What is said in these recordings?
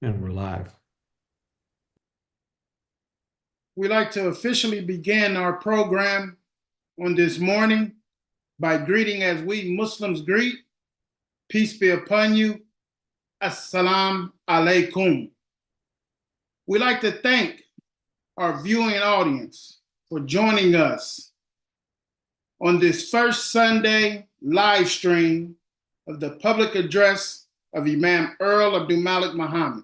And we're live. We'd like to officially begin our program on this morning by greeting as we Muslims greet. Peace be upon you. Assalamu alaikum. We'd like to thank our viewing audience for joining us on this first Sunday live stream of the public address of Imam Earl Abdulmalik Mohammed.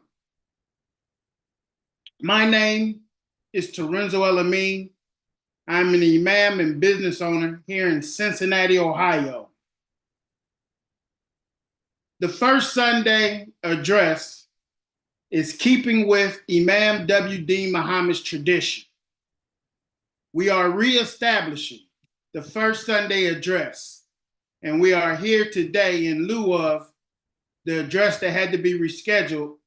My name is Terenzo El-Amin. I'm an imam and business owner here in Cincinnati, Ohio. The first Sunday address is keeping with Imam W. Deen Mohammed's tradition. We are reestablishing the first Sunday address, and we are here today in lieu of the address that had to be rescheduled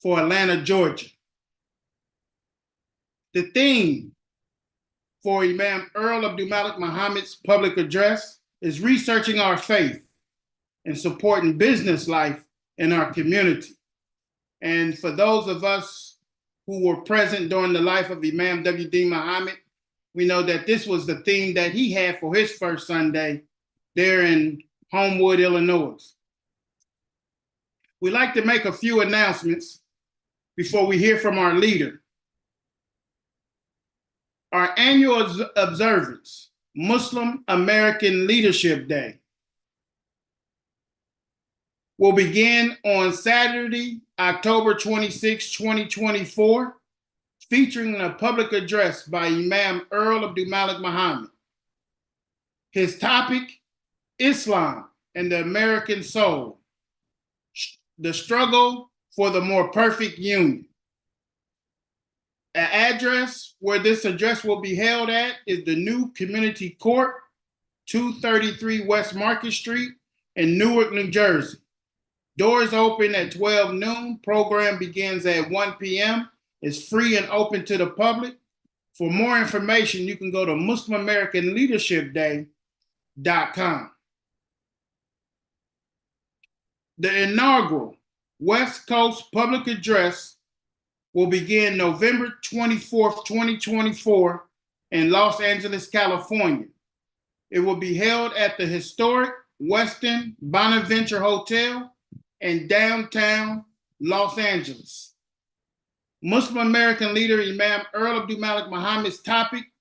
for Atlanta, Georgia. The theme for Imam Earl Abdulmalik Mohammed's public address is researching our faith and supporting business life in our community. And for those of us who were present during the life of Imam W. Deen Mohammed, we know that this was the theme that he had for his first Sunday there in Homewood, Illinois. We'd like to make a few announcements before we hear from our leader. Our annual observance, Muslim American Leadership Day, will begin on Saturday, October 26, 2024, featuring a public address by Imam Earl Abdulmalik Mohammed. His topic, Islam and the American Soul, the struggle for the more perfect union. An address where this address will be held at is the New Community Court, 233 West Market Street in Newark, New Jersey. Doors open at 12 noon. Program begins at 1 p.m. It's free and open to the public. For more information, you can go to MuslimAmericanLeadershipDay.com. The inaugural West Coast public address will begin November 24th, 2024 in Los Angeles, California. It will be held at the historic Westin Bonaventure Hotel in downtown Los Angeles. Muslim American leader Imam Earl Abdulmalik Mohammed's topic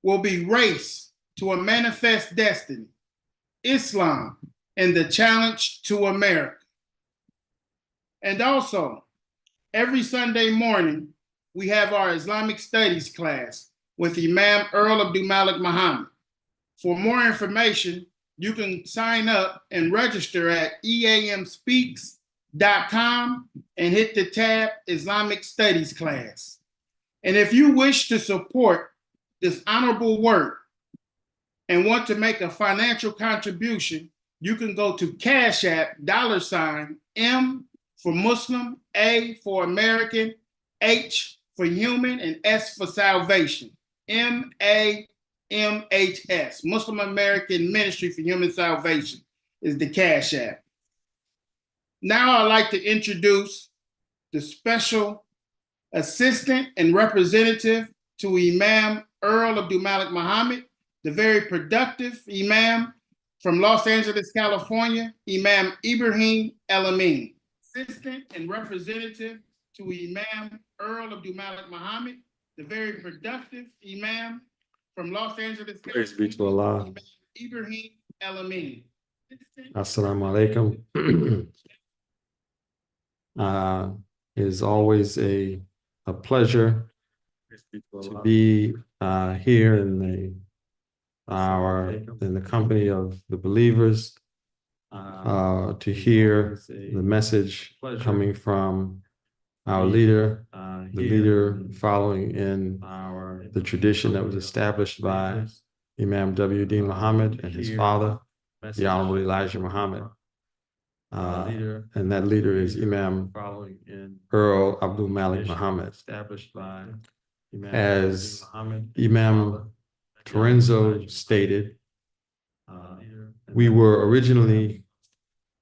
will be Race to a Manifest Destiny, Islam and the Challenge to America. And also, every Sunday morning, we have our Islamic Studies class with Imam Earl Abdulmalik Mohammed. For more information, you can sign up and register at eamspeaks.com and hit the tab Islamic Studies class. And if you wish to support this honorable work and want to make a financial contribution, you can go to Cash App, $M for Muslim, A for American, H for human, and S for salvation. MAMHS, Muslim American Ministry for Human Salvation, is the Cash App. Now I'd like to introduce the special assistant and representative to Imam Earl Abdulmalik Mohammed, the very productive Imam from Los Angeles, California, Imam Ibrahim El-Amin. Assistant and representative to Imam Earl Abdulmalik Mohammed, the very productive Imam from Los Angeles, Praise be to Allah. Imam Ibrahim El-Amin. Assalamu alaikum. It is always a pleasure to be here in the company of the believers, to hear the message coming from our leader, the leader following in the tradition that was established by Imam W. Deen Mohammed and his father, the Honorable Elijah Muhammad. And that leader is Imam Earl Abdulmalik Mohammed. As Imam Terenzo stated, we were originally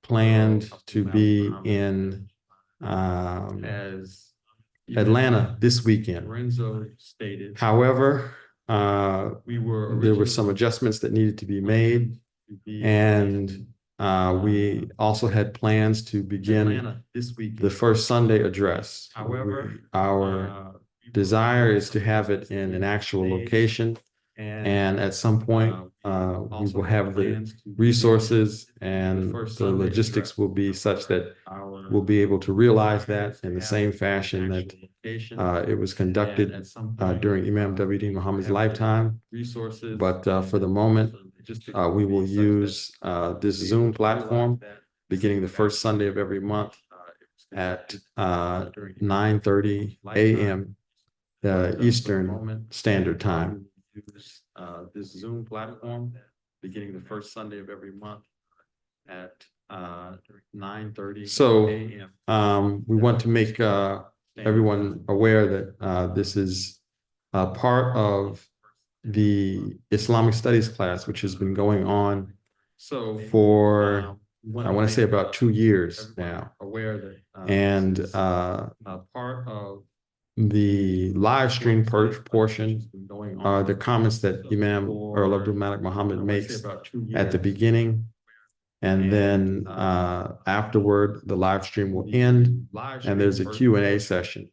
planned to be in as Atlanta this weekend. However, there were some adjustments that needed to be made, and we also had plans to begin the first Sunday address. Our desire is to have it in an actual location, and at some point, we will have the resources and the logistics will be such that we'll be able to realize that in the same fashion that it was conducted during Imam W. Deen Mohammed's lifetime. But for the moment, we will use this Zoom platform beginning the first Sunday of every month at 9:30 a.m. Eastern Standard Time. This Zoom platform beginning the first Sunday of every month at 9:30 a.m. We want to make everyone aware that this is part of the Islamic Studies class, which has been going on for I want to say about 2 years now. And part of the live stream portion are the comments that Imam Earl Abdulmalik Mohammed makes at the beginning. And then afterward, the live stream will end and there's a Q&A session.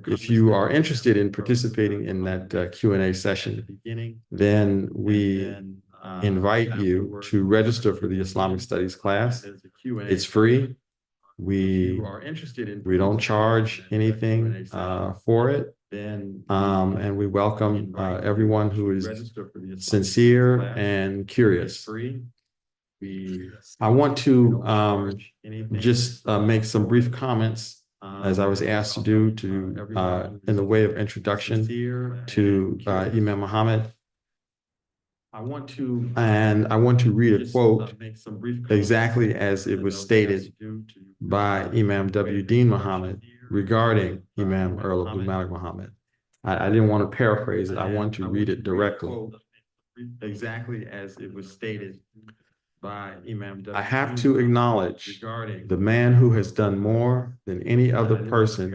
If you are interested in participating in that Q&A session, then we invite you to register for the Islamic Studies class. It's free. We don't charge anything for it. And we welcome everyone who is sincere and curious. I want to just make some brief comments, as I was asked to do, in the way of introduction to Imam Muhammad. I want to read a quote exactly as it was stated by Imam W. Deen Mohammed regarding Imam Earl Abdulmalik Mohammed. I didn't want to paraphrase it. I want to read it directly. Exactly as it was stated by Imam W. I have to acknowledge the man who has done more than any other person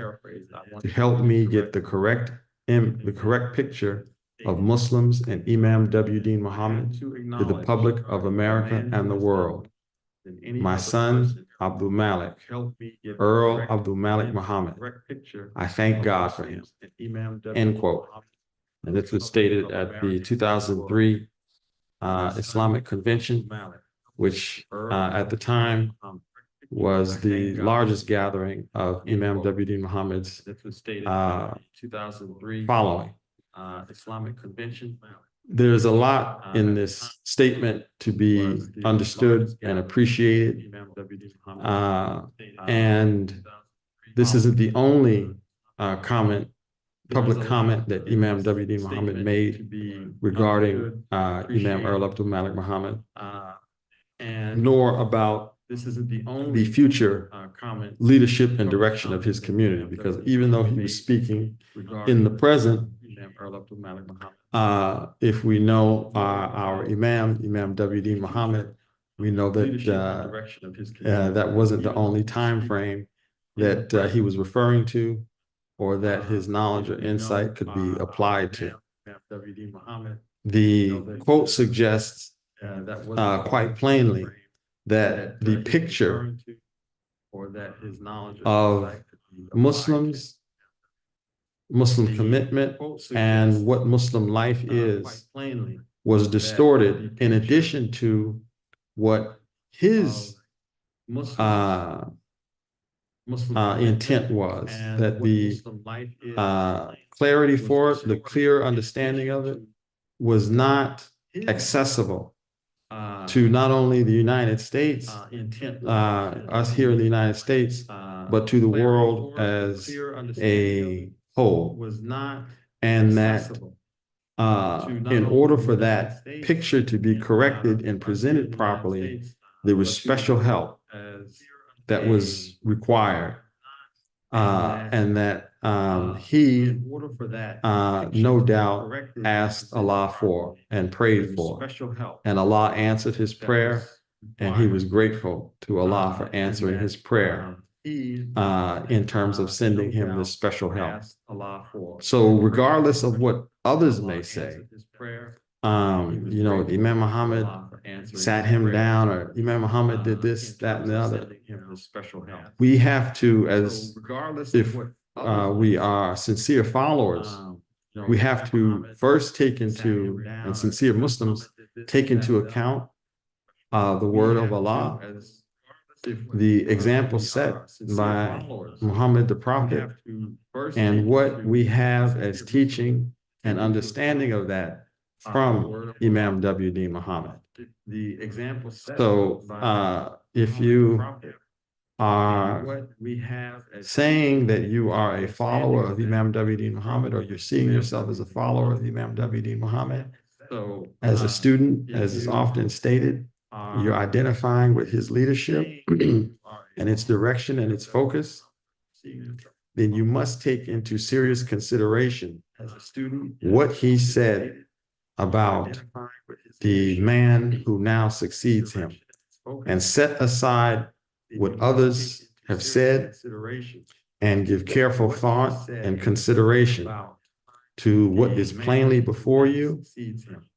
to help me get the correct picture of Muslims and Imam W. Deen Mohammed to the public of America and the world. My son, Abdul Malik, Earl Abdulmalik Mohammed. I thank God for him. End quote. And this was stated at the 2003 Islamic Convention, which at the time was the largest gathering of Imam W. Deen Mohammed's following. Islamic Convention. There's a lot in this statement to be understood and appreciated. And this isn't the only public comment that Imam W. Deen Mohammed made regarding Imam Earl Abdulmalik Mohammed, nor about the future leadership and direction of his community, because even though he was speaking in the present, if we know our Imam W. Deen Mohammed, we know that that wasn't the only time frame that he was referring to, or that his knowledge or insight could be applied to. The quote suggests quite plainly that the picture of Muslims, Muslim commitment, and what Muslim life is was distorted, in addition to what his intent was, that the clarity for it, the clear understanding of it, was not accessible to not only the United States, us here in the United States, but to the world as a whole. And that in order for that picture to be corrected and presented properly, there was special help that was required, and that he no doubt asked Allah for and prayed for, and Allah answered his prayer, and he was grateful to Allah for answering his prayer. in terms of sending him this special help. So regardless of what others may say, Imam Muhammad sat him down, or Imam Muhammad did this, that, and the other. We have to, if we are sincere followers, we have to first and sincere Muslims, take into account the word of Allah, the example set by Muhammad the Prophet, and what we have as teaching and understanding of that from Imam W. Deen Mohammed. So if you are saying that you are a follower of Imam W. Deen Mohammed, or you're seeing yourself as a follower of Imam W. Deen Mohammed, as a student, as is often stated, you're identifying with his leadership and its direction and its focus, then you must take into serious consideration what he said about the man who now succeeds him, and set aside what others have said and give careful thought and consideration to what is plainly before you,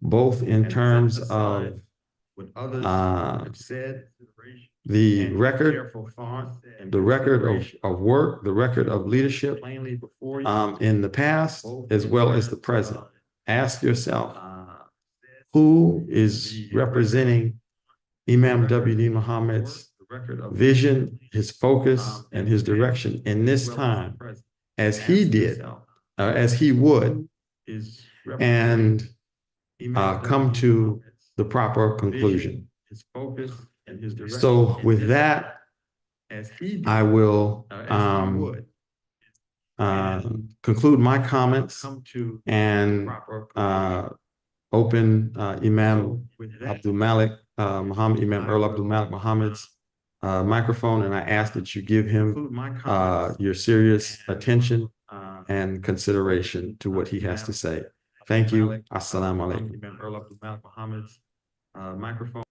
both in terms of the record of work, the record of leadership in the past as well as the present. Ask yourself, who is representing Imam W. Deen Mohammed's vision, his focus, and his direction in this time, as he did, as he would, and come to the proper conclusion. So with that, I will conclude my comments and open Imam Abdulmalik Mohammed, Imam Earl Abdulmalik Mohammed's microphone, and I ask that you give him your serious attention and consideration to what he has to say. Thank you. Assalamu alaikum. Imam Earl Abdulmalik Mohammed's microphone.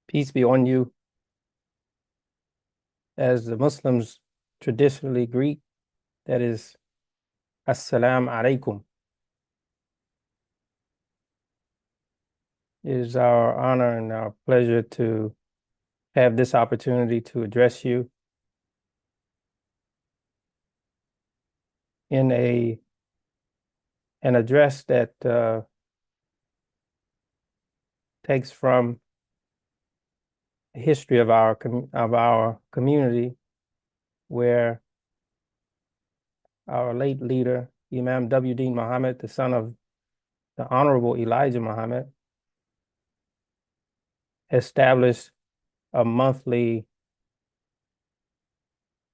Peace be on you. As the Muslims traditionally greet, that is, Assalamu alaikum. It is our honor and our pleasure to have this opportunity to address you in an address that takes from the history of our community, where our late leader, Imam W. Deen Mohammed, the son of the Honorable Elijah Muhammad, established a monthly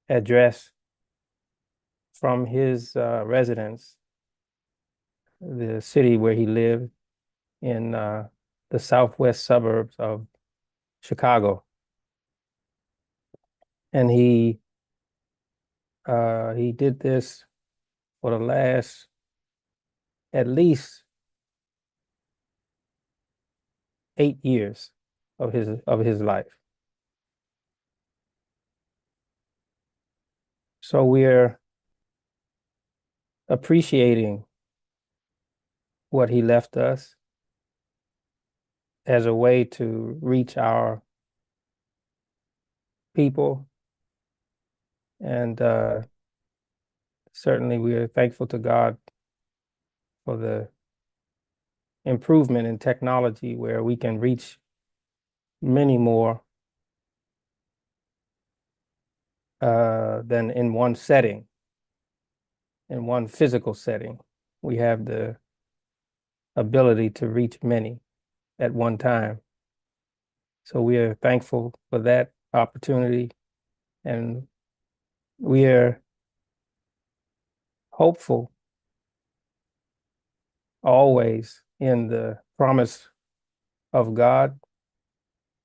address from his residence, the city where he lived in the southwest suburbs of Chicago. And he did this for the last at least 8 years of his life. So we're appreciating what he left us as a way to reach our people. And certainly we are thankful to God for the improvement in technology where we can reach many more than in one setting, in one physical setting. We have the ability to reach many at one time. So we are thankful for that opportunity, and we are hopeful always in the promise of God.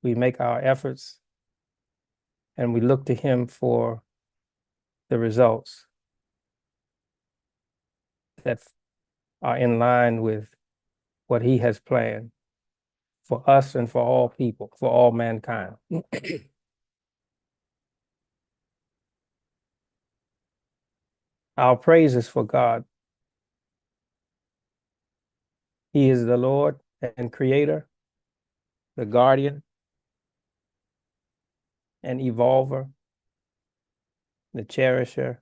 We make our efforts and we look to him for the results that are in line with what he has planned for us and for all people, for all mankind. Our praise is for God. He is the Lord and Creator, the guardian and evolver, the cherisher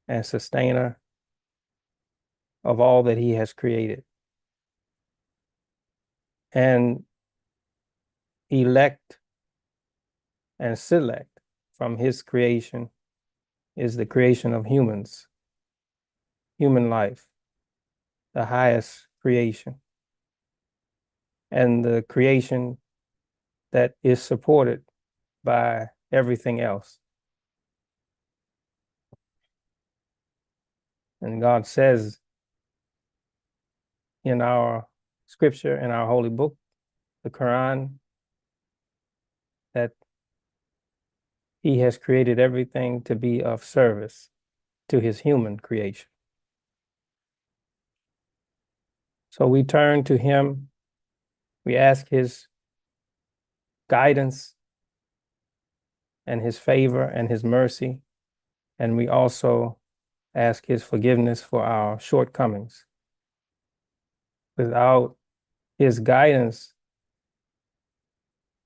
and sustainer of all that he has created. And elect and select from his creation is the creation of humans, human life, the highest creation, and the creation that is supported by everything else. And God says in our scripture, in our holy book, the Quran, that he has created everything to be of service to his human creation. So we turn to him, we ask his guidance and his favor and his mercy, and we also ask his forgiveness for our shortcomings. Without his guidance,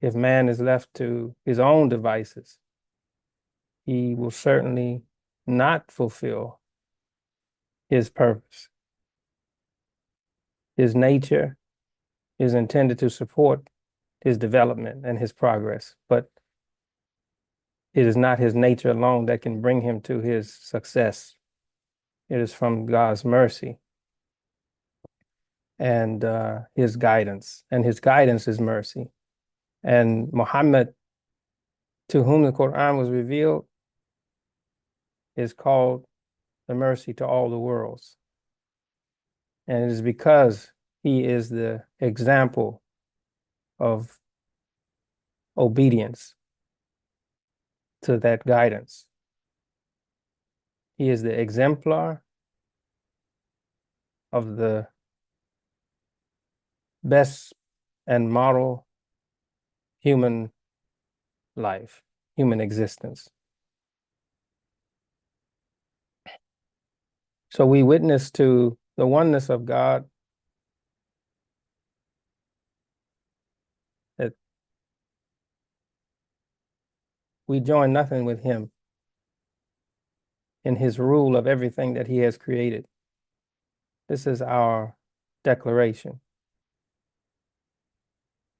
if man is left to his own devices, he will certainly not fulfill his purpose. His nature is intended to support his development and his progress, but it is not his nature alone that can bring him to his success. It is from God's mercy and his guidance, and his guidance is mercy. And Muhammad, to whom the Quran was revealed, is called the mercy to all the worlds. And it is because he is the example of obedience to that guidance. He is the exemplar of the best and model human life, human existence. So we witness to the oneness of God, that we join nothing with him in his rule of everything that he has created. This is our declaration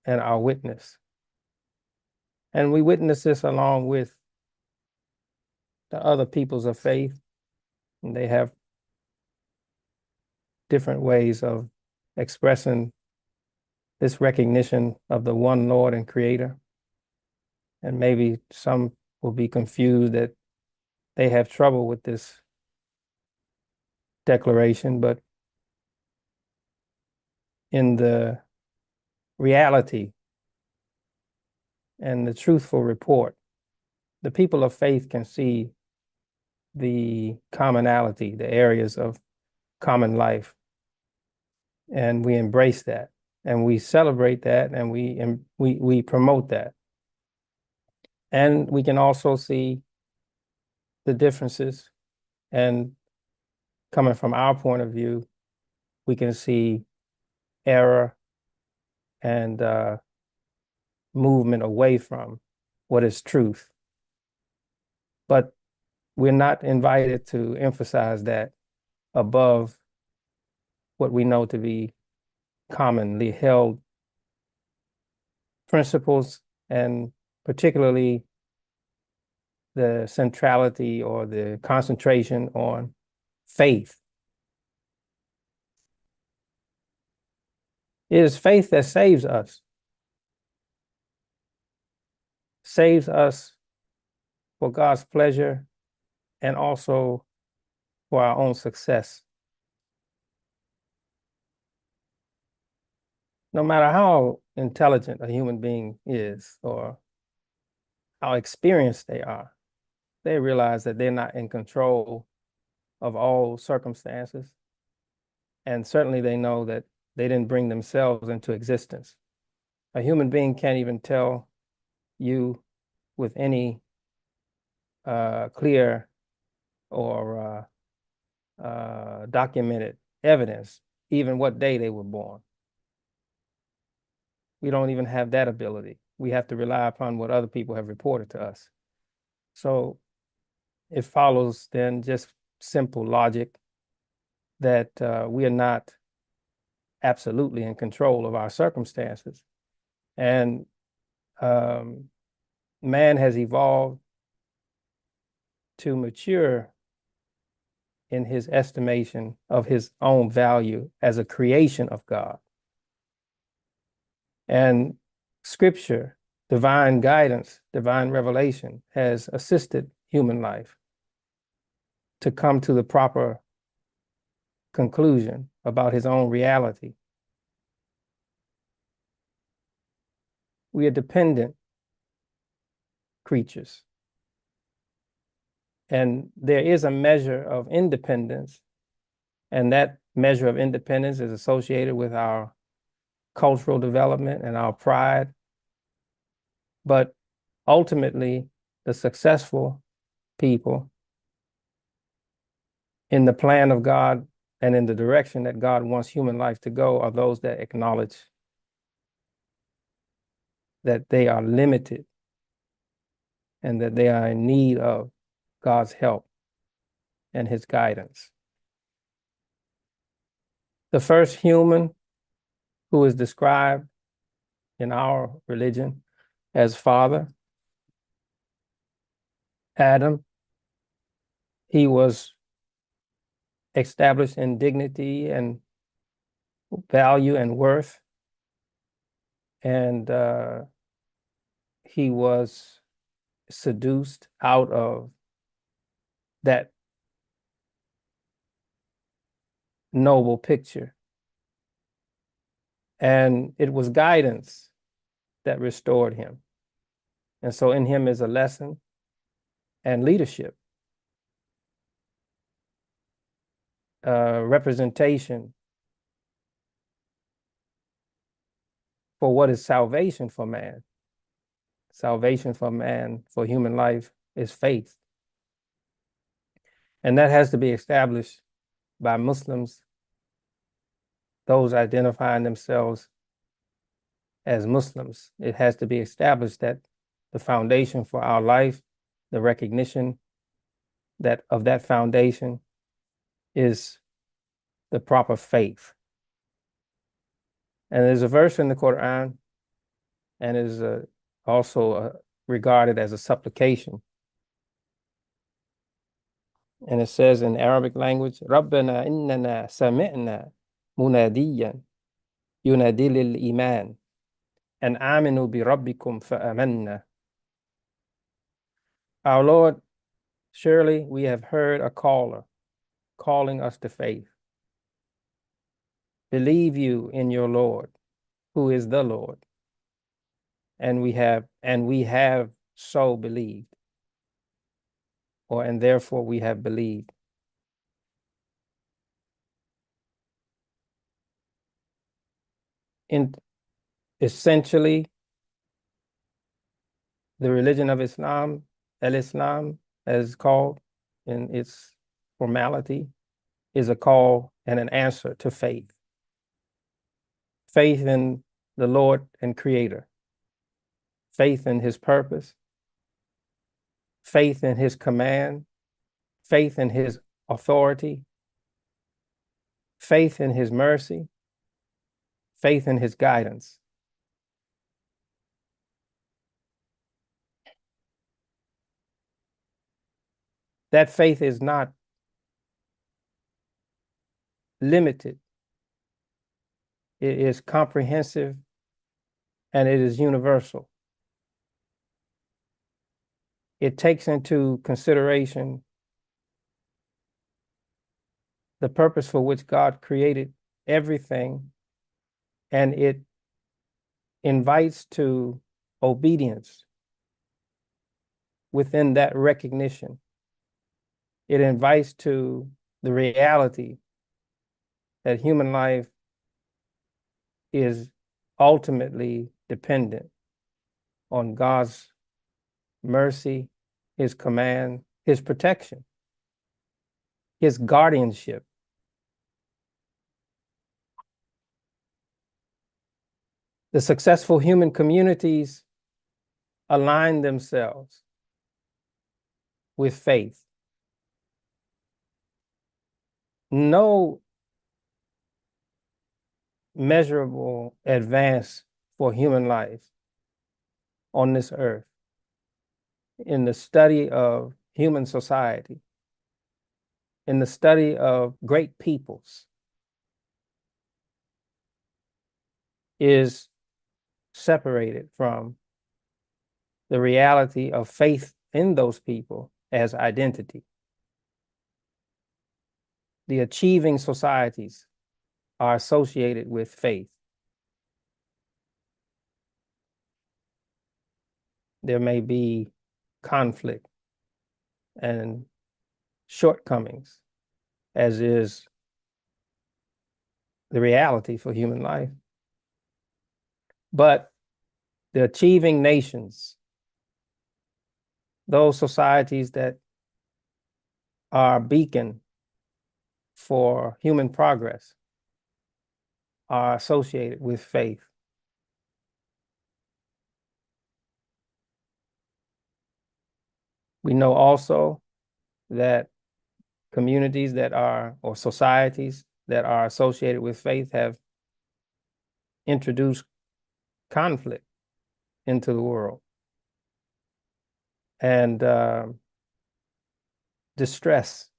and our witness. And we witness this along with the other peoples of faith. And they have different ways of expressing this recognition of the one Lord and Creator. And maybe some will be confused that they have trouble with this declaration, but in the reality and the truthful report, the people of faith can see the commonality, the areas of common life, and we embrace that, and we celebrate that, and we promote that. And we can also see the differences, and coming from our point of view, we can see error and movement away from what is truth. But we're not invited to emphasize that above what we know to be commonly held principles, and particularly the centrality or the concentration on faith. It is faith that saves us for God's pleasure and also for our own success. No matter how intelligent a human being is, or how experienced they are. They realize that they're not in control of all circumstances. And certainly they know that they didn't bring themselves into existence. A human being can't even tell you with any clear or documented evidence, even what day they were born. We don't even have that ability. We have to rely upon what other people have reported to us. So it follows then just simple logic that we are not absolutely in control of our circumstances. And man has evolved to mature in his estimation of his own value as a creation of God. And scripture, divine guidance, divine revelation has assisted human life to come to the proper conclusion about his own reality. We are dependent creatures. And there is a measure of independence, and that measure of independence is associated with our cultural development and our pride. But ultimately, the successful people in the plan of God and in the direction that God wants human life to go are those that acknowledge that they are limited and that they are in need of God's help and his guidance. The first human who is described in our religion as father, Adam, he was established in dignity and value and worth, and he was seduced out of that noble picture. And it was guidance that restored him. And so in him is a lesson and leadership, representation for what is salvation for man. Salvation for man, for human life, is faith. And that has to be established by Muslims, those identifying themselves as Muslims. It has to be established that the foundation for our life, the recognition that of that foundation, is the proper faith. And there's a verse in the Quran, and is also regarded as a supplication. And it says in Arabic language, رَبَّنَا إِنَّنَا سَمِعْنَا مُنَادِيًّا يُنَادِي لِلْإِيمَانِ أَنْ آمِنُوا بِرَبِّكُمْ فَآمَنَّا. Our Lord, surely we have heard a caller calling us to faith. Believe you in your Lord, who is the Lord. And we have so believed. And therefore we have believed. Essentially, the religion of Islam, al-Islam, as called in its formality, is a call and an answer to faith. Faith in the Lord and Creator. Faith in his purpose. Faith in his command. Faith in his authority. Faith in his mercy. Faith in his guidance. That faith is not limited. It is comprehensive and it is universal. It takes into consideration the purpose for which God created everything, and it invites to obedience within that recognition. It invites to the reality that human life is ultimately dependent on God's mercy, his command, his protection, his guardianship. The successful human communities align themselves with faith. No measurable advance for human life on this earth in the study of human society, in the study of great peoples, is separated from the reality of faith in those people as identity. The achieving societies are associated with faith. There may be conflict and shortcomings, as is the reality for human life. But the achieving nations, those societies that are a beacon for human progress, are associated with faith. We know also that communities that are, or societies that are associated with faith have introduced conflict into the world and distress.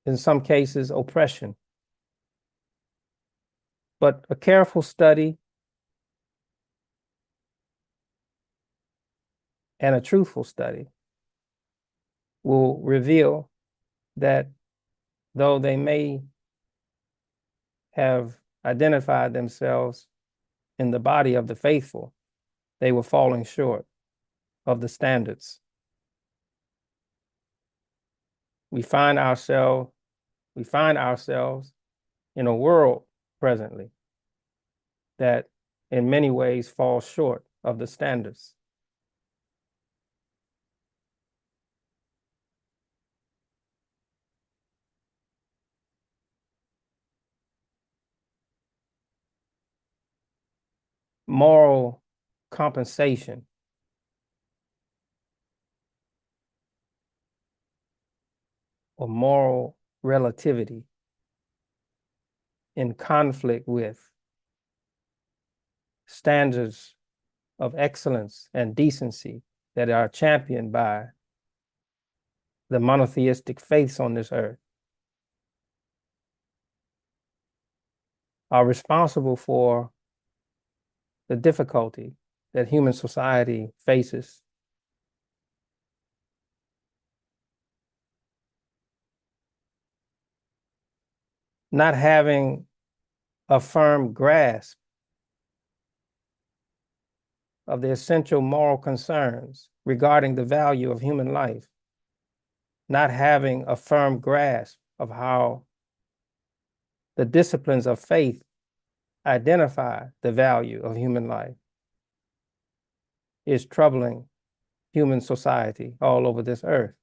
In some cases, oppression. But a careful study and a truthful study will reveal that though they may have identified themselves in the body of the faithful, they were falling short of the standards. We find ourselves in a world presently that in many ways falls short of the standards. Moral compensation or moral relativity in conflict with standards of excellence and decency that are championed by the monotheistic faiths on this earth are responsible for the difficulty that human society faces. Not having a firm grasp of the essential moral concerns regarding the value of human life, not having a firm grasp of how the disciplines of faith identify the value of human life, is troubling human society all over this earth.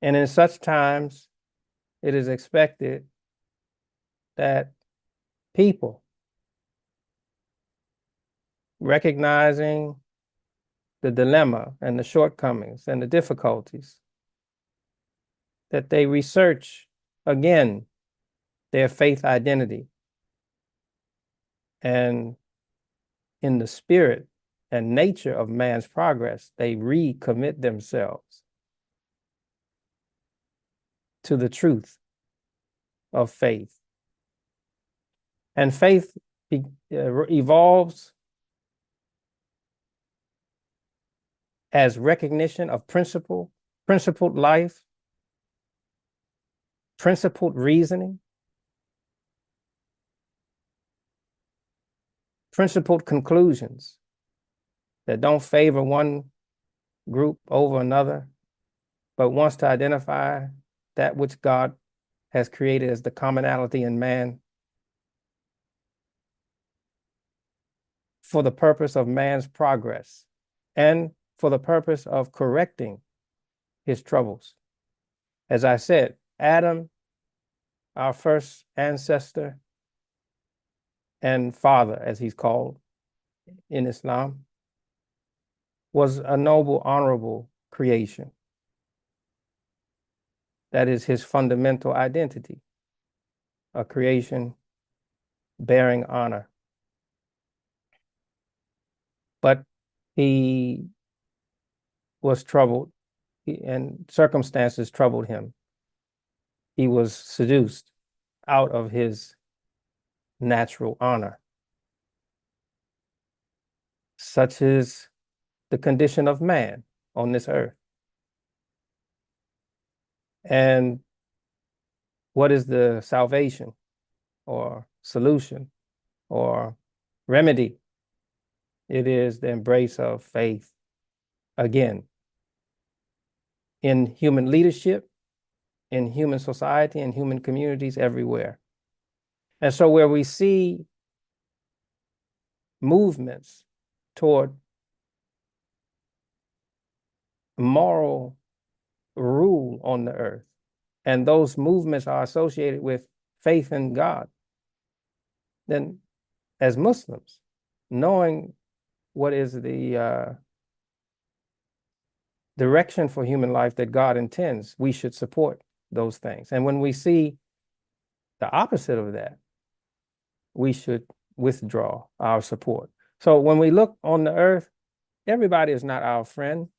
And in such times, it is expected that people, recognizing the dilemma and the shortcomings and the difficulties, that they research again their faith identity, and in the spirit and nature of man's progress, they recommit themselves to the truth of faith. And faith evolves as recognition of principled life, principled reasoning, principled conclusions that don't favor one group over another, but wants to identify that which God has created as the commonality in man for the purpose of man's progress and for the purpose of correcting his troubles. As I said, Adam, our first ancestor and father, as he's called in Islam, was a noble, honorable creation. That is his fundamental identity, a creation bearing honor. But he was troubled, and circumstances troubled him. He was seduced out of his natural honor. Such is the condition of man on this earth. And what is the salvation or solution or remedy? It is the embrace of faith, again, in human leadership, in human society, in human communities everywhere. And so where we see movements toward moral rule on the earth, and those movements are associated with faith in God, then as Muslims, knowing what is the direction for human life that God intends, we should support those things. And when we see the opposite of that, we should withdraw our support. So when we look on the earth, everybody is not our friend.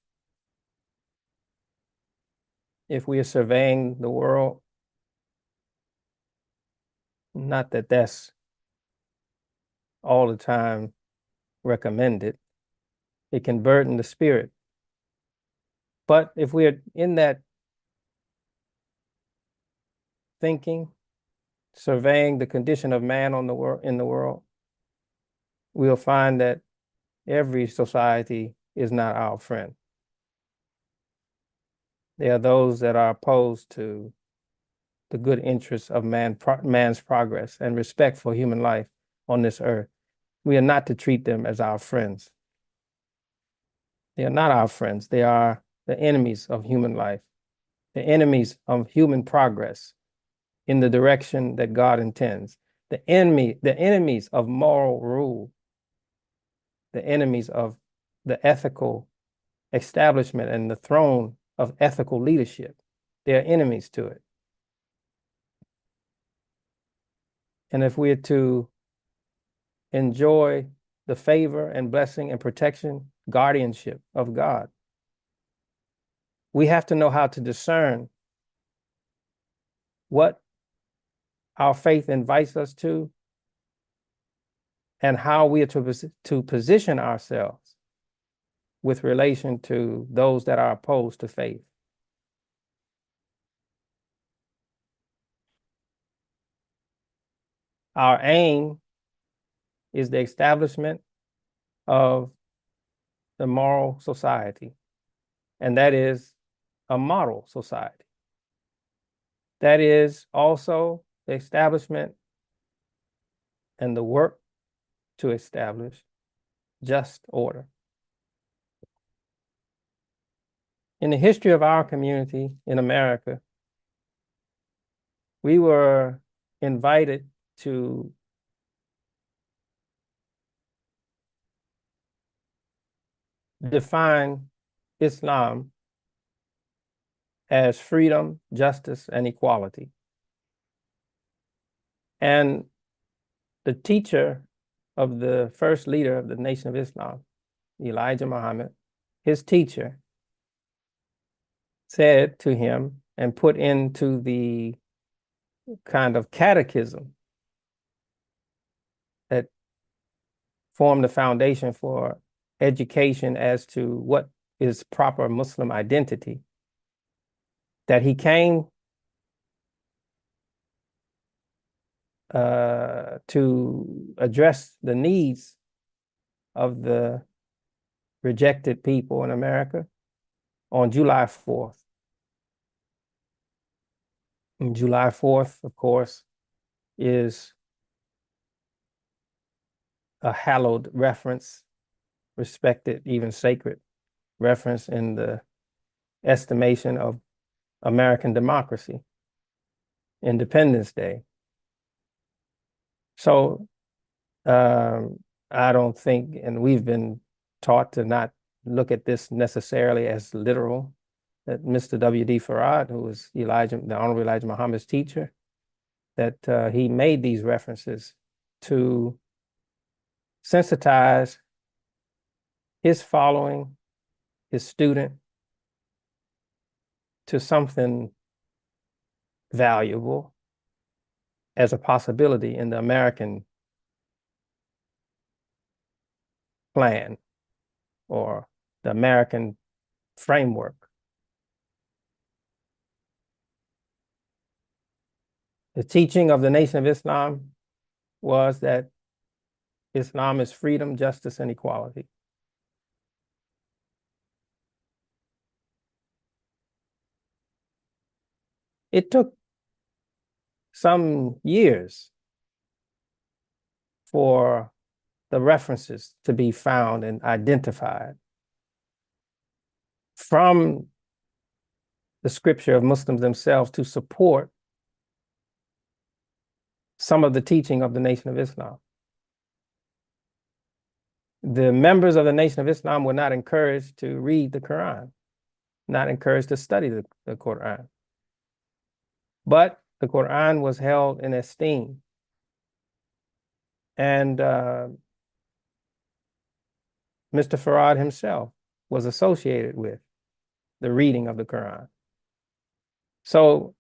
If we are surveying the world, not that that's all the time recommended. It can burden the spirit. But if we are in that thinking, surveying the condition of man on the in the world, we'll find that every society is not our friend. There are those that are opposed to the good interests of man's progress and respect for human life on this earth. We are not to treat them as our friends. They are not our friends. They are the enemies of human life, the enemies of human progress in the direction that God intends, the enemies of moral rule, the enemies of the ethical establishment and the throne of ethical leadership. They are enemies to it. And if we are to enjoy the favor and blessing and protection, guardianship of God, we have to know how to discern what our faith invites us to and how we are to position ourselves with relation to those that are opposed to faith. Our aim is the establishment of the moral society, and that is a model society. That is also the establishment and the work to establish just order. In the history of our community in America, we were invited to define Islam as freedom, justice, and equality. And the teacher of the first leader of the Nation of Islam, Elijah Muhammad, his teacher, said to him and put into the kind of catechism that formed the foundation for education as to what is proper Muslim identity, that he came to address the needs of the rejected people in America on July 4th. And July 4th, of course, is a hallowed reference, respected, even sacred reference in the estimation of American democracy, Independence Day. So I don't think, and we've been taught to not look at this necessarily as literal, that Mr. W.D. Farad, who was the Honorable Elijah Muhammad's teacher, that he made these references to sensitize his following, his student, to something valuable as a possibility in the American plan or the American framework. The teaching of the Nation of Islam was that Islam is freedom, justice, and equality. It took some years for the references to be found and identified from the scripture of Muslims themselves to support some of the teaching of the Nation of Islam. The members of the Nation of Islam were not encouraged to read the Quran, not encouraged to study the Quran. But the Quran was held in esteem. And Mr. Farad himself was associated with the reading of the Quran. So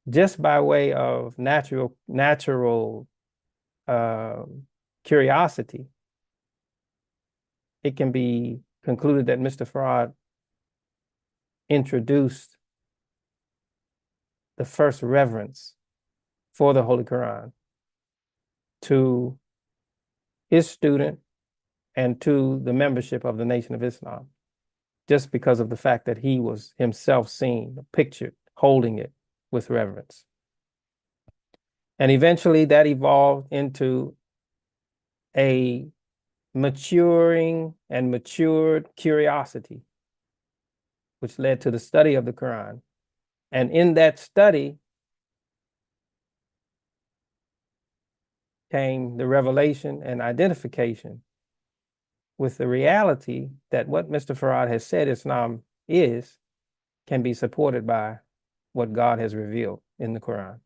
just by way of natural curiosity, it can be concluded that Mr. Farad introduced the first reverence for the Holy Quran to his student and to the membership of the Nation of Islam, just because of the fact that he was himself seen, pictured, holding it with reverence. And eventually that evolved into a maturing and matured curiosity, which led to the study of the Quran. And in that study came the revelation and identification with the reality that what Mr. Farad has said Islam is can be supported by what God has revealed in the Quran.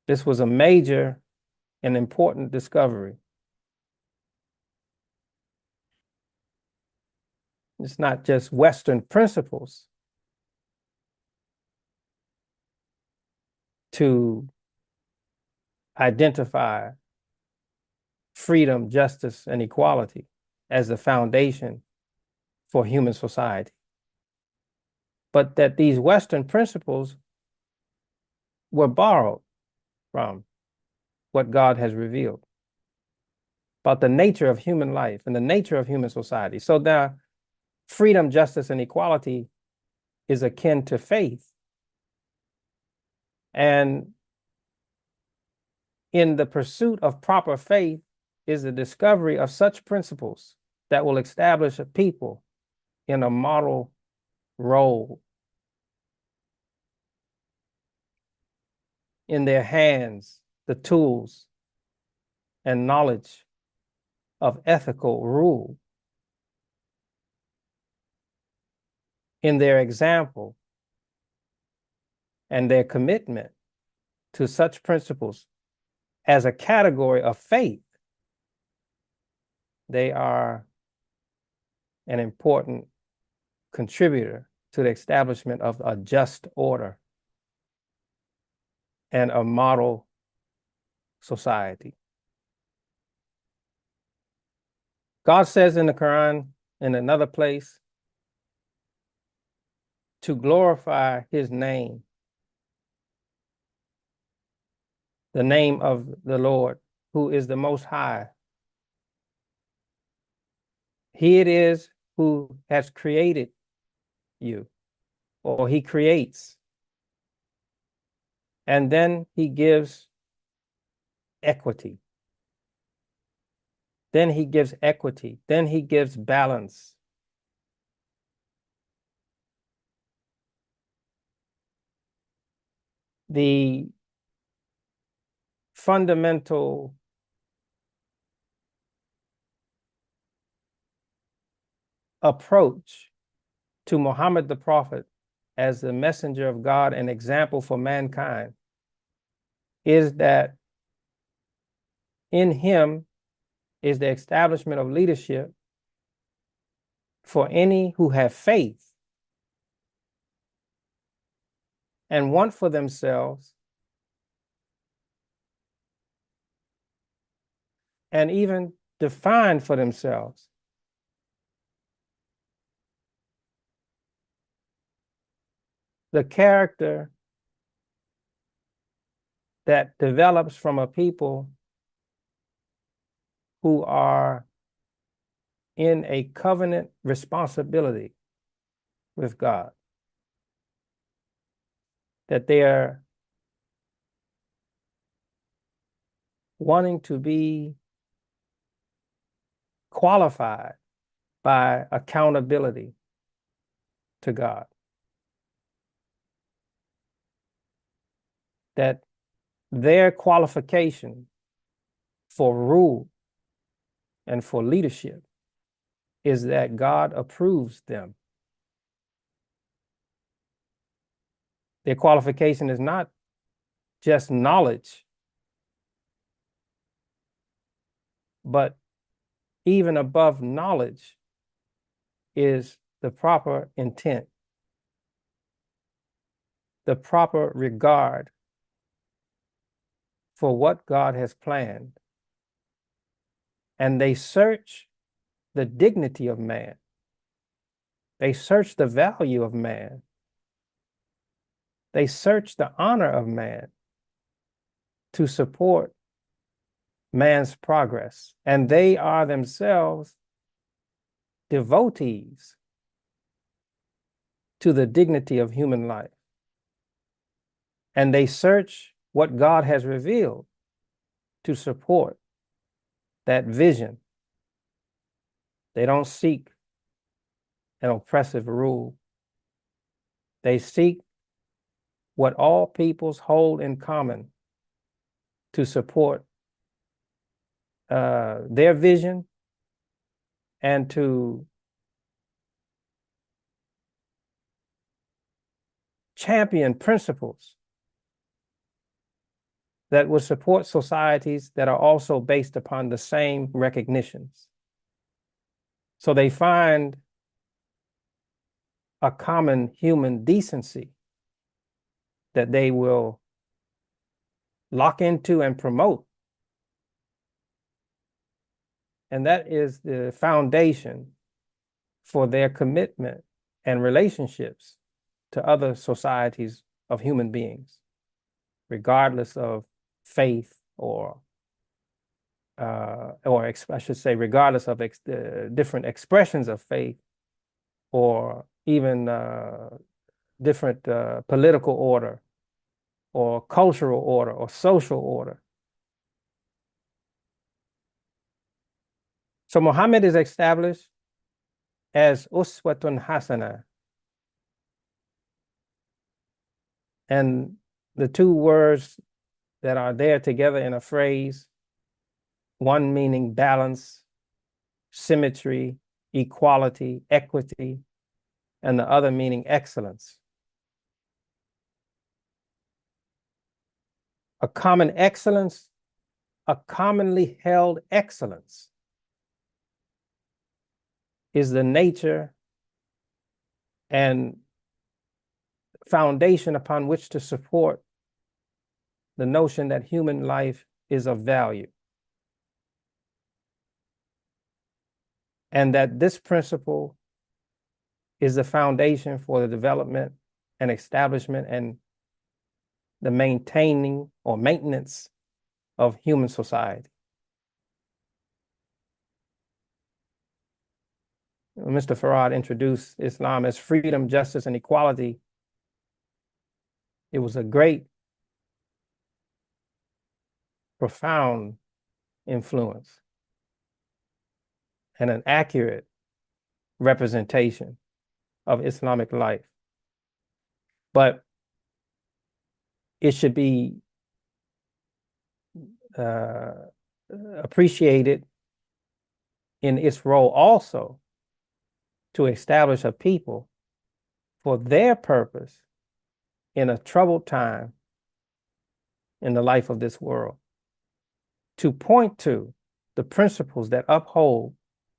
This was a major and important discovery. It's not just Western principles to identify freedom, justice, and equality as the foundation for human society, but that these Western principles were borrowed from what God has revealed about the nature of human life and the nature of human society. So now freedom, justice, and equality is akin to faith. And in the pursuit of proper faith is the discovery of such principles that will establish a people in a model role. In their hands, the tools and knowledge of ethical rule. In their example and their commitment to such principles as a category of faith, they are an important contributor to the establishment of a just order and a model society. God says in the Quran, in another place, to glorify his name, the name of the Lord, who is the Most High, He it is who has created you, or he creates. And then he gives equity. Then he gives equity. Then he gives balance. The fundamental approach to Muhammad the Prophet as the messenger of God and example for mankind is that in him is the establishment of leadership for any who have faith and want for themselves and even define for themselves the character that develops from a people who are in a covenant responsibility with God, that they are wanting to be qualified by accountability to God, that their qualification for rule and for leadership is that God approves them. Their qualification is not just knowledge, but even above knowledge is the proper intent, the proper regard for what God has planned. And they search the dignity of man. They search the value of man. They search the honor of man to support man's progress. And they are themselves devotees to the dignity of human life. And they search what God has revealed to support that vision. They don't seek an oppressive rule. They seek what all peoples hold in common to support their vision and to champion principles that will support societies that are also based upon the same recognitions. So they find a common human decency that they will lock into and promote. And that is the foundation for their commitment and relationships to other societies of human beings, regardless of faith or I should say, regardless of different expressions of faith or even different political order or cultural order or social order. So Muhammad is established as Uswatun Hasana. And the two words that are there together in a phrase, one meaning balance, symmetry, equality, equity, and the other meaning excellence. A common excellence, a commonly held excellence is the nature and foundation upon which to support the notion that human life is of value. And that this principle is the foundation for the development and establishment and the maintaining or maintenance of human society. Mr. Farad introduced Islam as freedom, justice, and equality. It was a great, profound influence and an accurate representation of Islamic life. But it should be appreciated in its role also to establish a people for their purpose in a troubled time in the life of this world, to point to the principles that uphold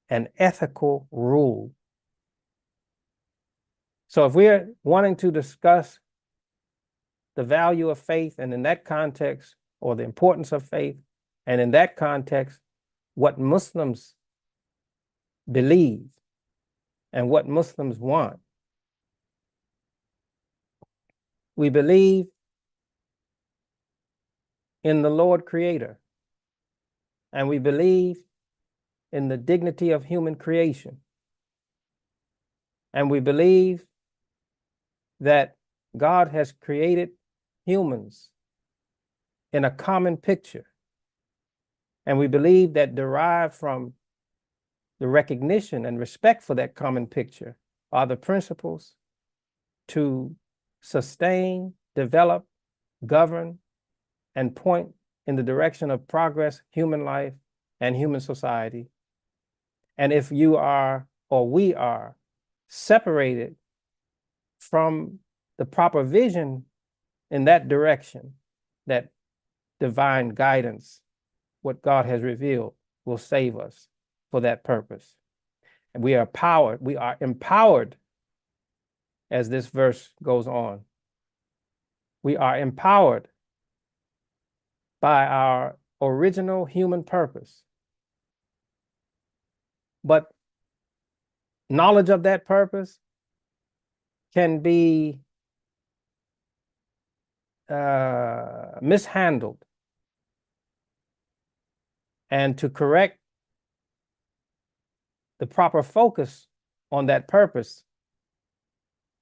an ethical rule. So if we're wanting to discuss the value of faith, and in that context, or the importance of faith, and in that context, what Muslims believe and what Muslims want, we believe in the Lord Creator, and we believe in the dignity of human creation, and we believe that God has created humans in a common picture, and we believe that derived from the recognition and respect for that common picture are the principles to sustain, develop, govern, and point in the direction of progress, human life, and human society. And if you are, or we are, separated from the proper vision in that direction, that divine guidance, what God has revealed, will save us for that purpose. And we are empowered, as this verse goes on. We are empowered by our original human purpose. But knowledge of that purpose can be mishandled. And to correct the proper focus on that purpose,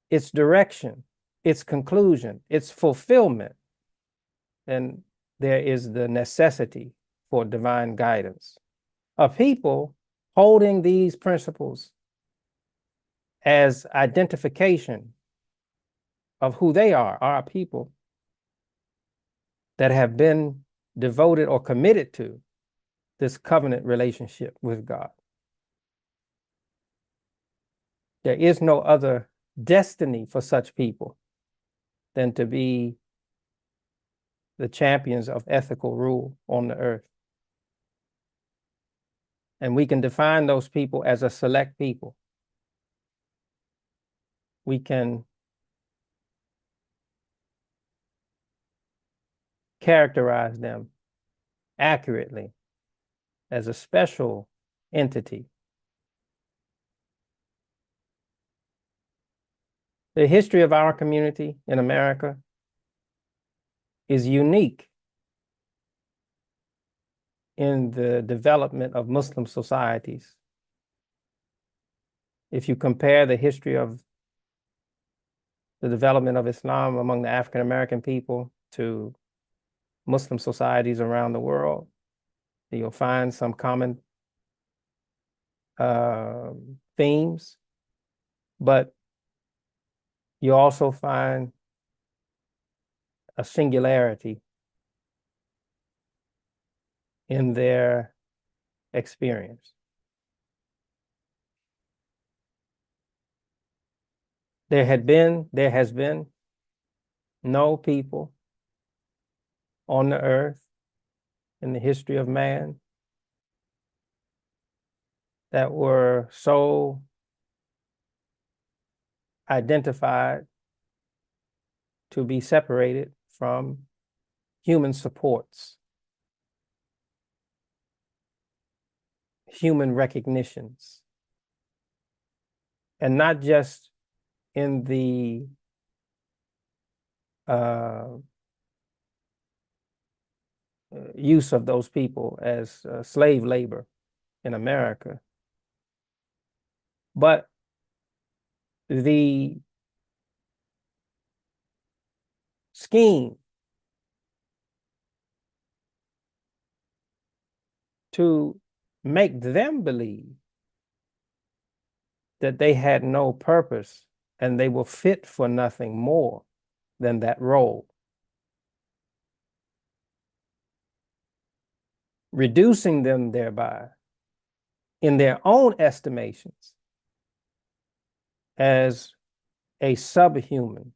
its direction, its conclusion, its fulfillment, then there is the necessity for divine guidance. A people holding these principles as identification of who they are a people that have been devoted or committed to this covenant relationship with God. There is no other destiny for such people than to be the champions of ethical rule on the earth. And we can define those people as a select people. We can characterize them accurately as a special entity. The history of our community in America is unique in the development of Muslim societies. If you compare the history of the development of Islam among the African American people to Muslim societies around the world, you'll find some common themes, but you also find a singularity in their experience. There has been no people on the earth in the history of man that were so identified to be separated from human supports, human recognitions, and not just in the use of those people as slave labor in America, But the scheme to make them believe that they had no purpose and they were fit for nothing more than that role, reducing them thereby, in their own estimations, as a subhuman,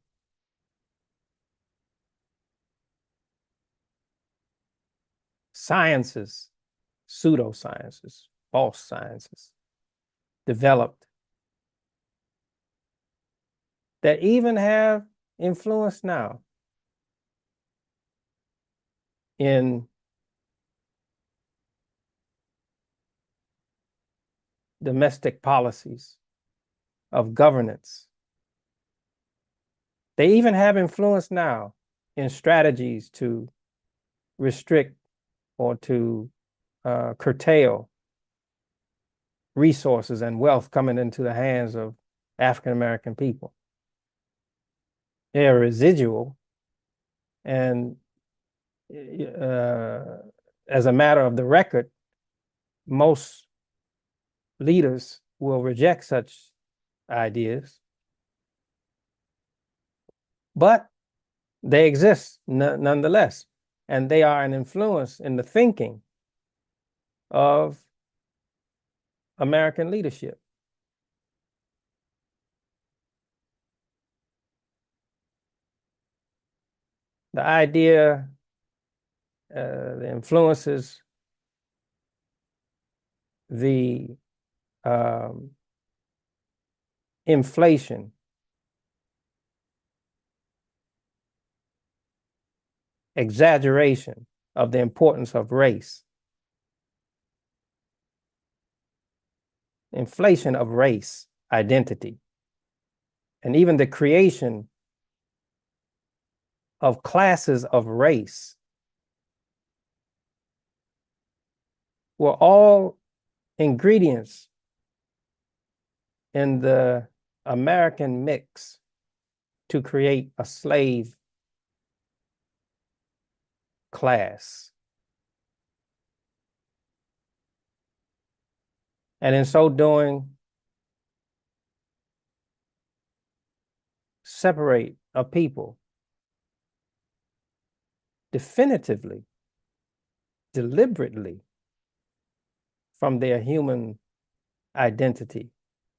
sciences, pseudosciences, false sciences, developed that even have influence now in domestic policies of governance. They even have influence now in strategies to restrict or to curtail resources and wealth coming into the hands of African-American people. They are residual, and as a matter of the record, most leaders will reject such ideas, but they exist nonetheless, and they are an influence in the thinking of American leadership. The idea, the influences, the inflation, exaggeration of the importance of race, inflation of race identity, and even the creation of classes of race were all ingredients in the American mix to create a slave class. And in so doing, separate a people definitively, deliberately from their human identity.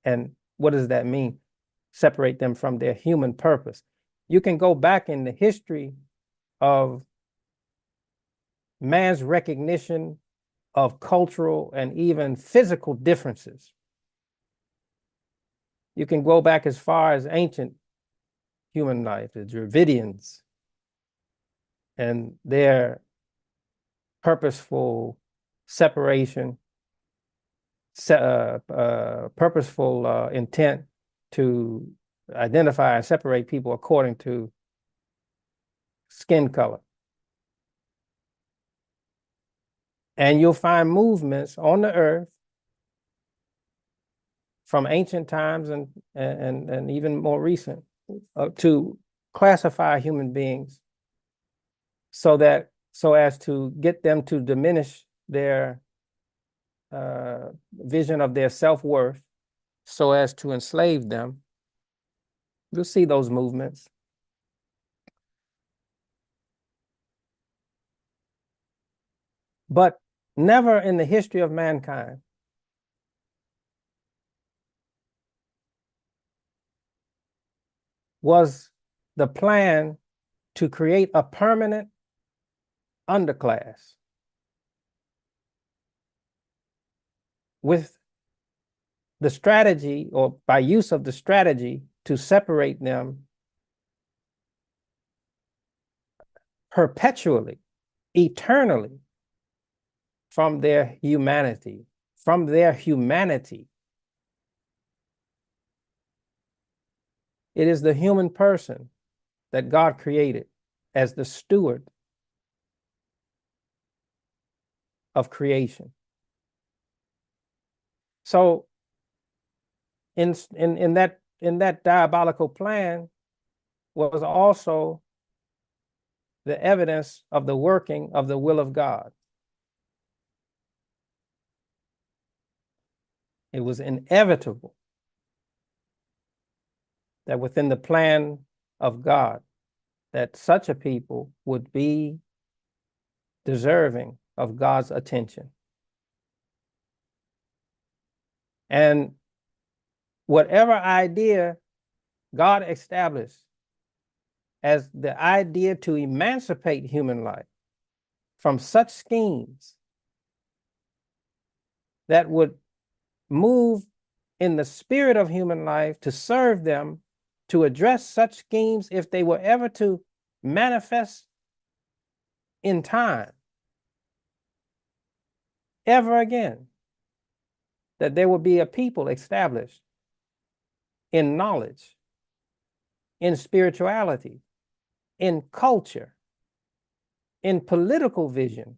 And what does that mean? Separate them from their human purpose. You can go back in the history of man's recognition of cultural and even physical differences. You can go back as far as ancient human life, the Dravidians, and their purposeful separation, purposeful intent to identify and separate people according to skin color. And you'll find movements on the earth from ancient times and even more recent to classify human beings so as to get them to diminish their vision of their self-worth, so as to enslave them. You'll see those movements. But never in the history of mankind was the plan to create a permanent underclass with the strategy, or by use of the strategy, to separate them perpetually, eternally from their humanity, from their humanity. It is the human person that God created as the steward of creation. So in that diabolical plan was also the evidence of the working of the will of God. It was inevitable that within the plan of God, that such a people would be deserving of God's attention. And whatever idea God established as the idea to emancipate human life from such schemes that would move in the spirit of human life to serve them, to address such schemes if they were ever to manifest in time, ever again, that there will be a people established in knowledge, in spirituality, in culture, in political vision,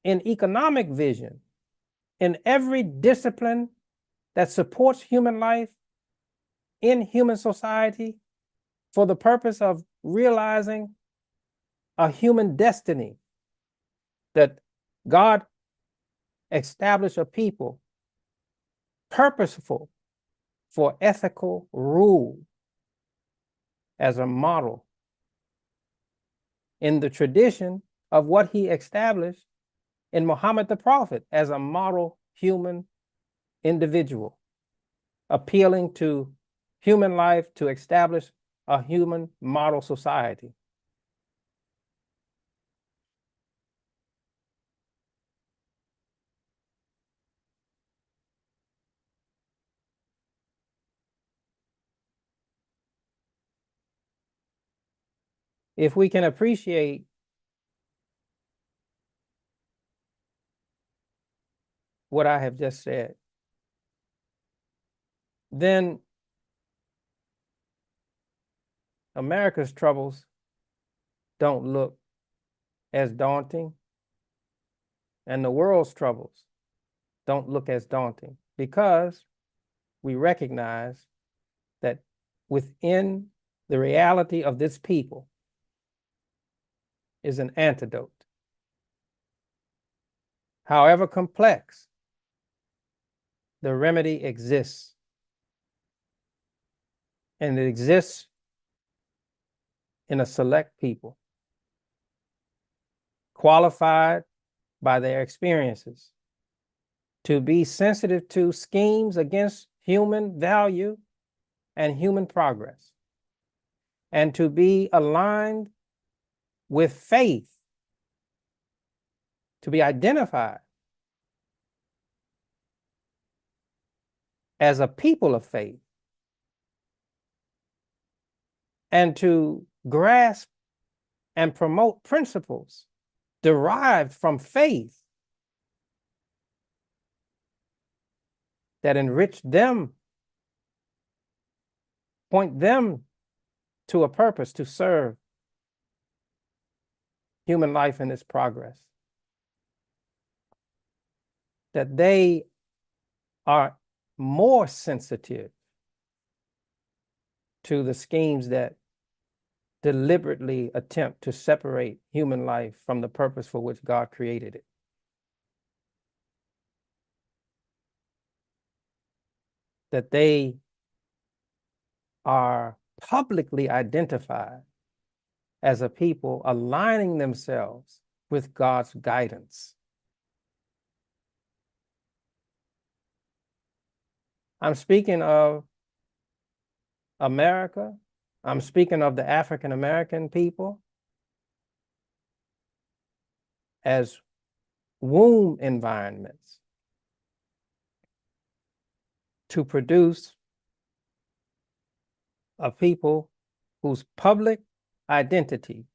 in economic vision, in every discipline that supports human life in human society for the purpose of realizing a human destiny, that God established a people purposeful for ethical rule as a model in the tradition of what he established in Muhammad the Prophet as a model human individual, appealing to human life to establish a human model society. If we can appreciate what I have just said, then America's troubles don't look as daunting, and the world's troubles don't look as daunting, because we recognize that within the reality of this people is an antidote. However complex, the remedy exists. And it exists in a select people, qualified by their experiences to be sensitive to schemes against human value and human progress, and to be aligned with faith, to be identified as a people of faith, and to grasp and promote principles derived from faith that enrich them, point them to a purpose to serve human life in its progress. That they are more sensitive to the schemes that deliberately attempt to separate human life from the purpose for which God created it. That they are publicly identified as a people aligning themselves with God's guidance. I'm speaking of America. I'm speaking of the African American people as womb environments to produce a people whose public identity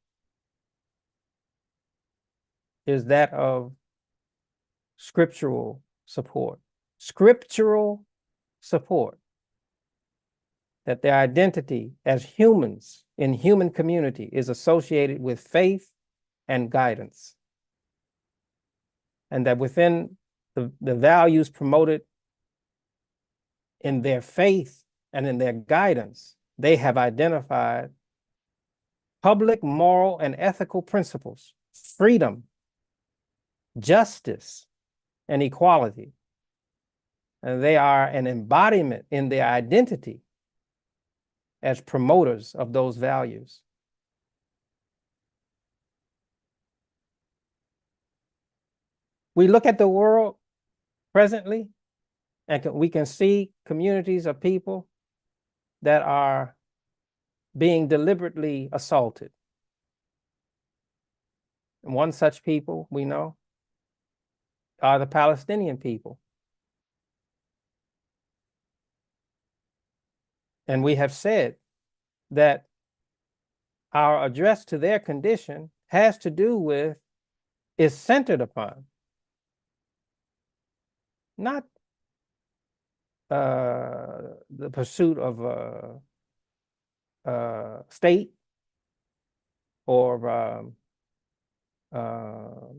is that of scriptural support. Scriptural support. That their identity as humans in human community is associated with faith and guidance. And that within the values promoted in their faith and in their guidance, they have identified public moral and ethical principles, freedom, justice, and equality. And they are an embodiment in their identity as promoters of those values. We look at the world presently, and we can see communities of people that are being deliberately assaulted. And one such people we know are the Palestinian people. And we have said that our address to their condition has to do with, is centered upon, not the pursuit of state or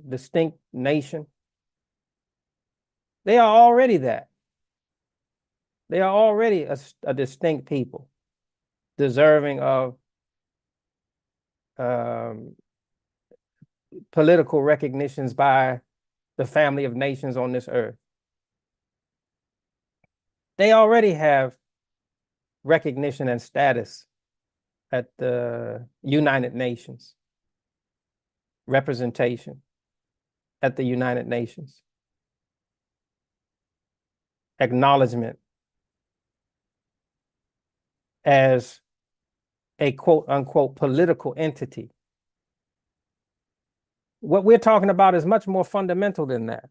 distinct nation. They are already that. They are already a distinct people, deserving of political recognitions by the family of nations on this earth. They already have recognition and status at the United Nations, representation at the United Nations, acknowledgement as a quote unquote political entity. What we're talking about is much more fundamental than that.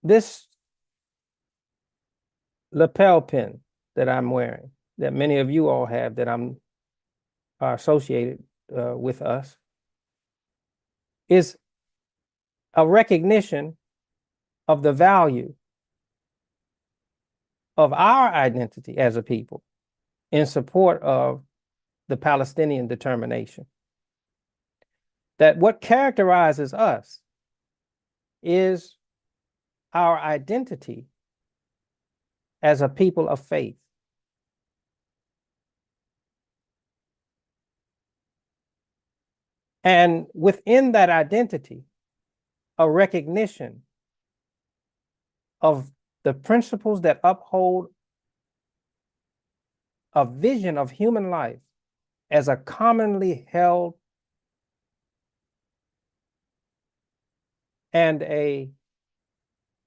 This lapel pin that I'm wearing, that many of you all have, that are associated with us, is a recognition of the value of our identity as a people in support of the Palestinian determination. That what characterizes us is our identity as a people of faith. And within that identity, a recognition of the principles that uphold a vision of human life as a commonly held and a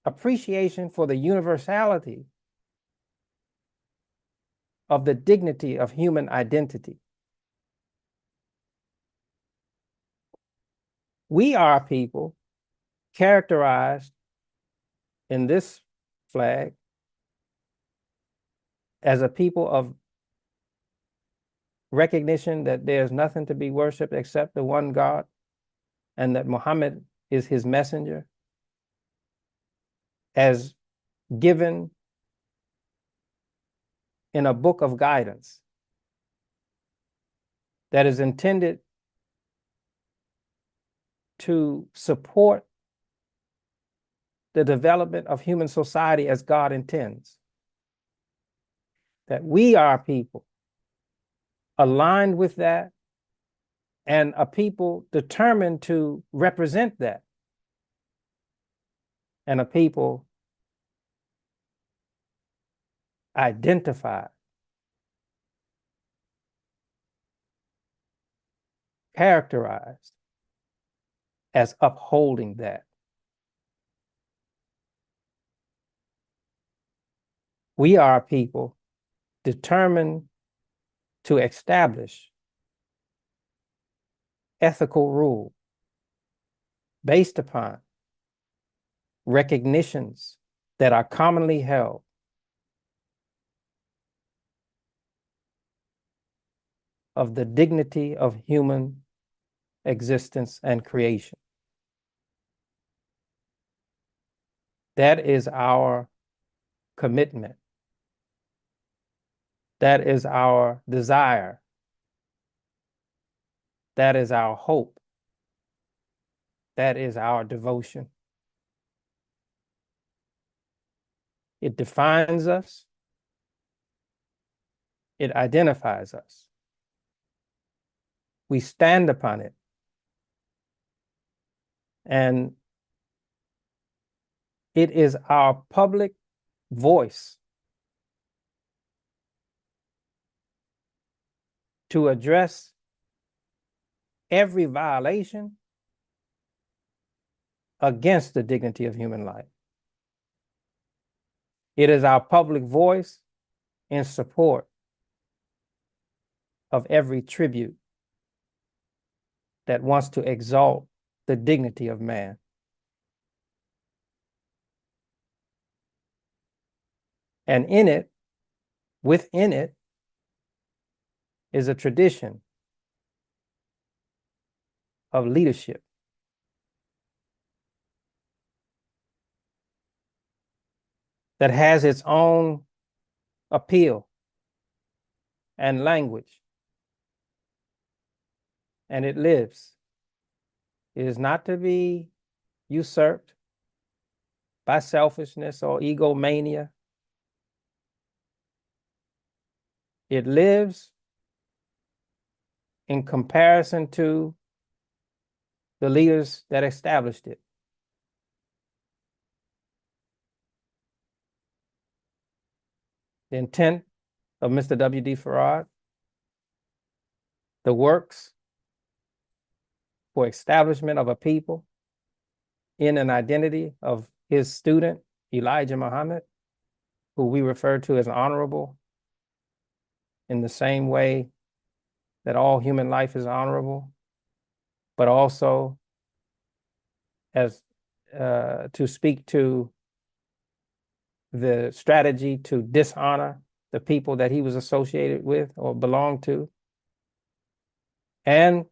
appreciation for the universality of the dignity of human identity. We are people characterized in this flag as a people of recognition that there's nothing to be worshiped except the one God, and that Muhammad is his messenger, as given in a book of guidance that is intended to support the development of human society as God intends. That we are people aligned with that, and a people determined to represent that, and a people identified, characterized as upholding that. We are a people determined to establish ethical rule based upon recognitions that are commonly held of the dignity of human existence and creation. That is our commitment. That is our desire. That is our hope. That is our devotion. It defines us. It identifies us. We stand upon it. And it is our public voice to address every violation against the dignity of human life. It is our public voice in support of every tribute that wants to exalt the dignity of man. And in it, within it, is a tradition of leadership. That has its own appeal and language. And it lives. It is not to be usurped by selfishness or egomania. It lives in comparison to the leaders that established it. The intent of Mr. W.D. Farad, the works for establishment of a people in an identity of his student, Elijah Muhammad, who we refer to as honorable in the same way that all human life is honorable, but also as to speak to the strategy to dishonor the people that he was associated with or belonged to. And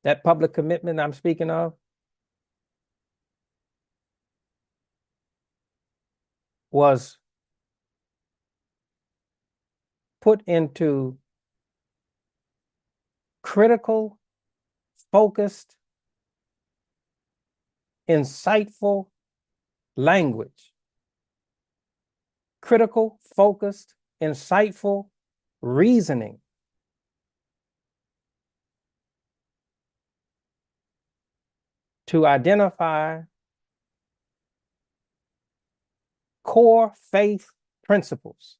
that public commitment I'm speaking of was put into critical, focused, insightful language. Critical, focused, insightful reasoning. To identify core faith principles.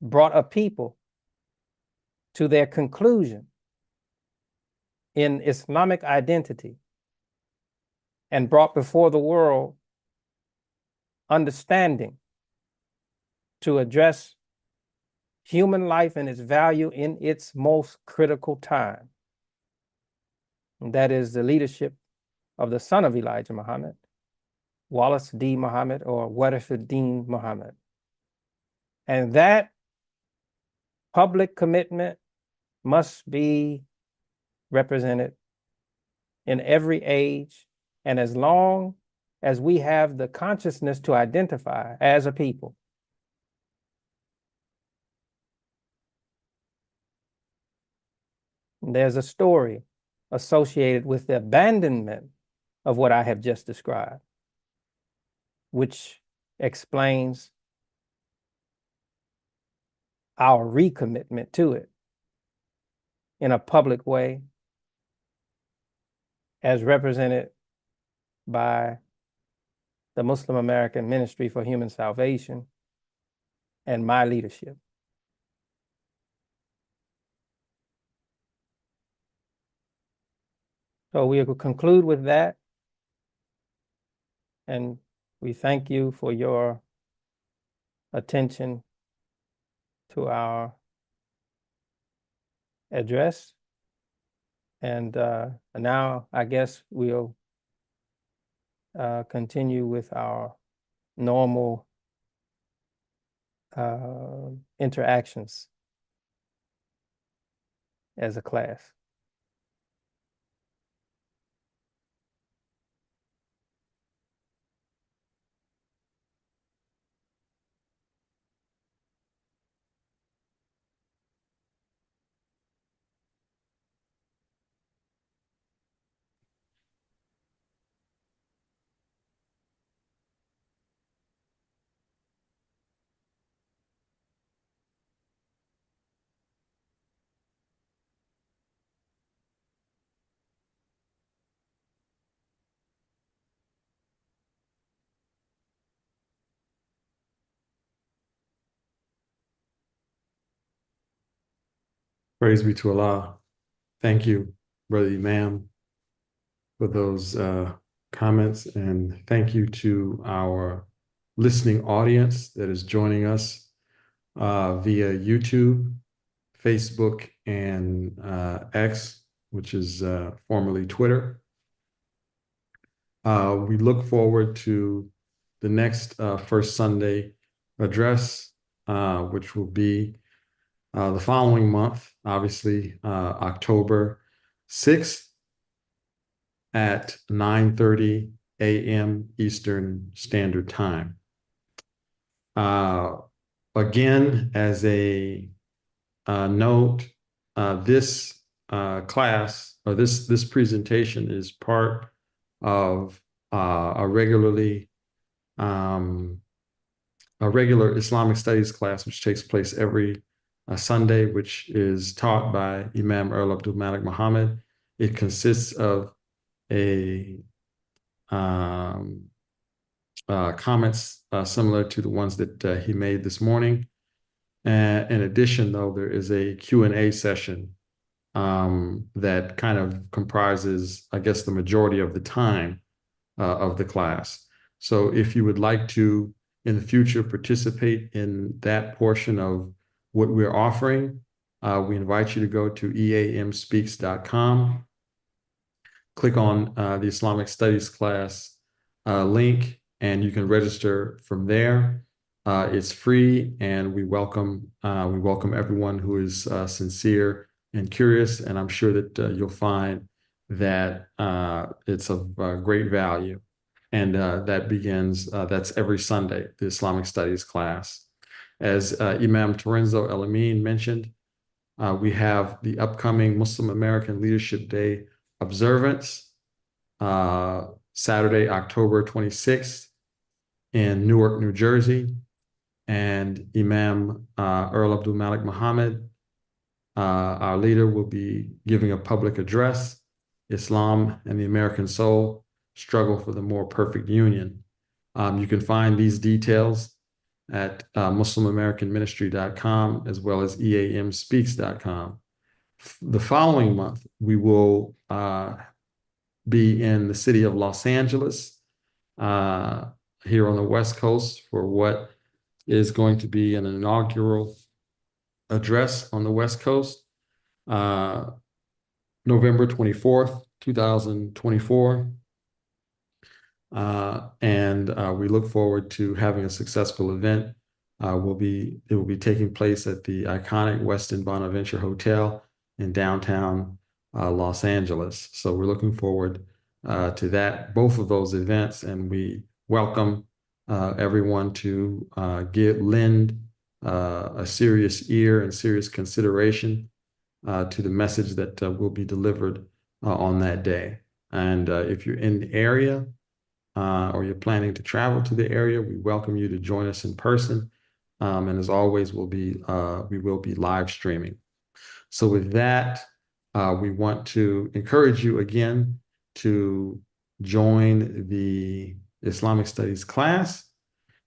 Brought a people to their conclusion in Islamic identity and brought before the world understanding to address human life and its value in its most critical time. And that is the leadership of the son of Elijah Muhammad, Wallace D. Muhammad, or Waterford Deen Mohammed. And that public commitment must be represented in every age, and as long as we have the consciousness to identify as a people. There's a story associated with the abandonment of what I have just described, which explains our recommitment to it in a public way, as represented by the Muslim American Ministry for Human Salvation and my leadership. So we will conclude with that. And we thank you for your attention to our address. And now I guess we'll continue with our normal interactions as a class. Praise be to Allah. Thank you, Brother Imam, for those comments, and thank you to our listening audience that is joining us via YouTube, Facebook, and X, which is formerly Twitter. We look forward to the next First Sunday address, which will be the following month, obviously, October 6th at 9:30 a.m. Eastern Standard Time. Again, as a note, this class or this presentation is part of a regular Islamic studies class, which takes place every Sunday, which is taught by Imam Earl Abdulmalik Mohammed. It consists of comments similar to the ones that he made this morning. In addition, though, there is a Q&A session that kind of comprises, I guess, the majority of the time of the class. So if you would like to, in the future, participate in that portion of what we're offering, we invite you to go to eamspeaks.com, click on the Islamic Studies class link, and you can register from there. It's free, and we welcome everyone who is sincere and curious, and I'm sure that you'll find that it's of great value. And that begins, that's every Sunday, the Islamic Studies class. As Imam Terenzo El Amin mentioned, we have the upcoming Muslim American Leadership Day observance, Saturday, October 26th in Newark, New Jersey. And Imam Earl Abdulmalik Mohammed, our leader, will be giving a public address, Islam and the American Soul, Struggle for the More Perfect Union. You can find these details at muslimamericanministry.com as well as eamspeaks.com. The following month, we will be in the city of Los Angeles, here on the West Coast, for what is going to be an inaugural address on the West Coast, November 24th, 2024. And we look forward to having a successful event. It will be taking place at the iconic Westin Bonaventure Hotel in downtown Los Angeles. So we're looking forward to that, both of those events, and we welcome everyone to lend a serious ear and serious consideration to the message that will be delivered on that day. And if you're in the area or you're planning to travel to the area, we welcome you to join us in person. And as always, we will be live streaming. So with that, we want to encourage you again to join the Islamic Studies class,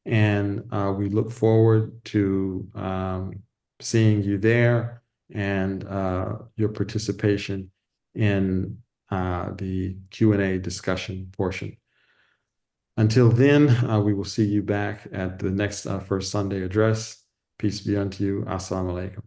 and we look forward to seeing you there and your participation in the Q&A discussion portion. Until then, we will see you back at the next First Sunday address. Peace be unto you. Assalamu alaikum.